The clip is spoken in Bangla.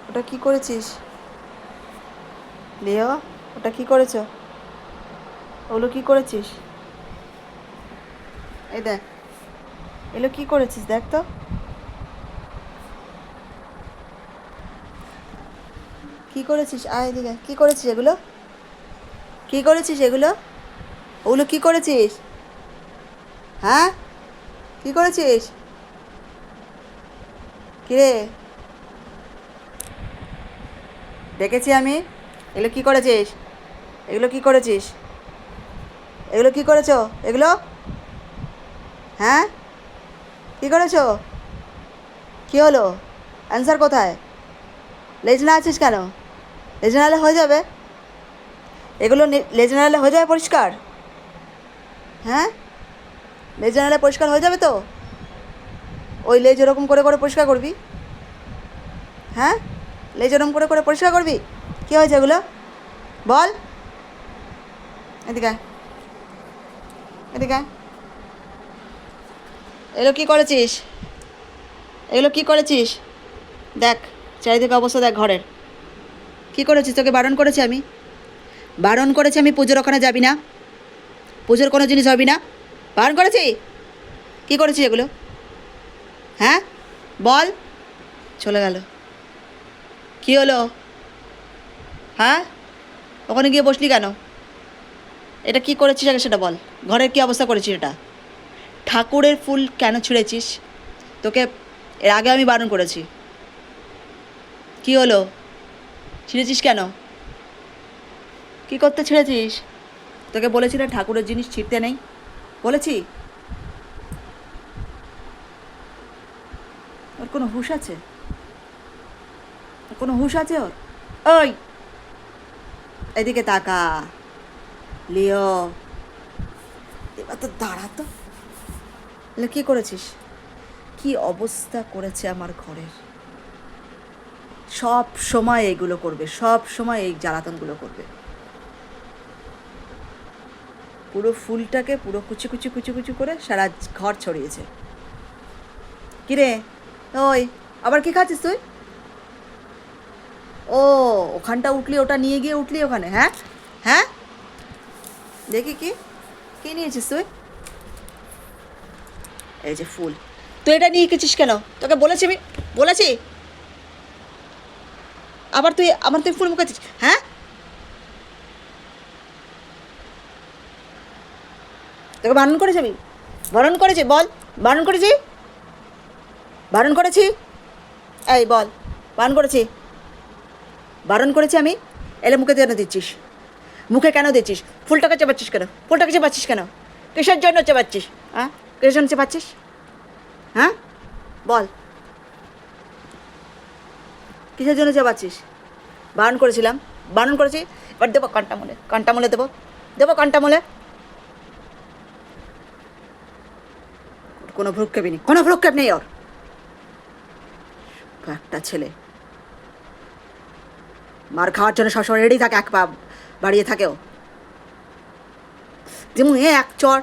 ওটা কি করেছিস লিও? ওটা কি করেছো? ওগুলো কি করেছিস? এই দেখ, এগুলো কি করেছিস দেখ তো। কি করেছিস? আয় এদিকে, কি করেছিস এগুলো? কি করেছিস এগুলো? ওগুলো কি করেছিস? হ্যাঁ, কি করেছিস? কিরে, দেখেছি আমি। এগুলো কি করেছিস? এগুলো কি করেছিস? এগুলো কি করেছো এগুলো? হ্যাঁ, কি করেছো? কি হলো? অ্যান্সার কোথায়? লেজ না আছিস কেন? লেজ নাড়ালে হয়ে যাবে। এগুলো লেজ নাড়ালে হয়ে যাবে পরিষ্কার? হ্যাঁ, লেজ নাড়ালে পরিষ্কার হয়ে যাবে তো? ওই লেজ এরকম করে করে পরিষ্কার করবি? হ্যাঁ, লেজ এরকম করে করে পরিষ্কার করবি? কী হয়েছে এগুলো বল। এদিকে আয়, এদিকে আয়। এগুলো কী করেছিস? এগুলো কী করেছিস? দেখ, চারিদিকে অবস্থা দেখ ঘরের। কী করেছিস? তোকে বারণ করেছি আমি, বারণ করেছি আমি, পুজোর ওখানে যাবি না, পুজোর কোনো জিনিস হবি না, বারণ করেছি। কী করেছিস এগুলো? হ্যাঁ, বল। চলে গেল। কী হলো? হ্যাঁ, ওখানে গিয়ে বসলি কেন? এটা কি করেছিস আগে সেটা বল। ঘরের কী অবস্থা করেছিস এটা? ঠাকুরের ফুল কেন ছিঁড়েছিস? তোকে এর আগে আমি বারণ করেছি। কি হলো? ছিঁড়েছিস কেন? কি করতে ছিঁড়েছিস? তোকে বলেছি না ঠাকুরের জিনিস ছিঁড়তে নেই, বলেছি? ওর কোনো হুঁশ আছে? ওর কোনো হুঁশ আছে ওর? ওই, এদিকে তাকা লিও। এবার তো দাঁড়া তো। এলে কী করেছিস? কি অবস্থা করেছে আমার ঘরের। সব সময় এইগুলো করবে, সব সময় এই জ্বালাতনগুলো করবে। পুরো ফুলটাকে পুরো কুচি কুচি কুচি কুচি করে সারা ঘর ছড়িয়েছে। কিরে, ওই আবার কি খাচ্ছিস তুই? ও, ওখানটা উঠলি, ওটা নিয়ে গিয়ে উঠলি ওখানে? হ্যাঁ, হ্যাঁ, দেখি কি কী নিয়েছিস তুই? এই যে ফুল, তুই এটা নিয়ে গেছিস কেন? তোকে বলেছি আমি, বলেছি। আবার তুই আমার, তুই ফুল মুখাচ্ছিস? হ্যাঁ, তোকে বারণ করেছি আমি, বারণ করেছি বল, বারণ করেছি, বারণ করেছি। এই বল, বারণ করেছি, বারণ করেছি আমি। এলে মুখে কেন দিচ্ছিস? মুখে কেন দিচ্ছিস? ফুলটাকে চেপাচ্ছিস কেন? ফুলটাকে চেপাচ্ছিস কেন? কিসের জন্য চেপাচ্ছিস? হ্যাঁ, কিসের জন্য চেপাচ্ছিস? হ্যাঁ, বল, কিসের জন্য চেপাচ্ছিস? বারণ করেছিলাম, বারণ করেছি। এবার দেবো কানটা মলে, কানটা মলে দেবো, দেবো কানটা মলে। কোনো ভ্রুক্ষেপই নেই, কোনো ভ্রুক্ষেপ নেই ওর। একটা ছেলে মার খাওয়ার জন্য সবসময় রেডি থাকে, এক পা বাড়িয়ে থাকেও। যেমন এক চর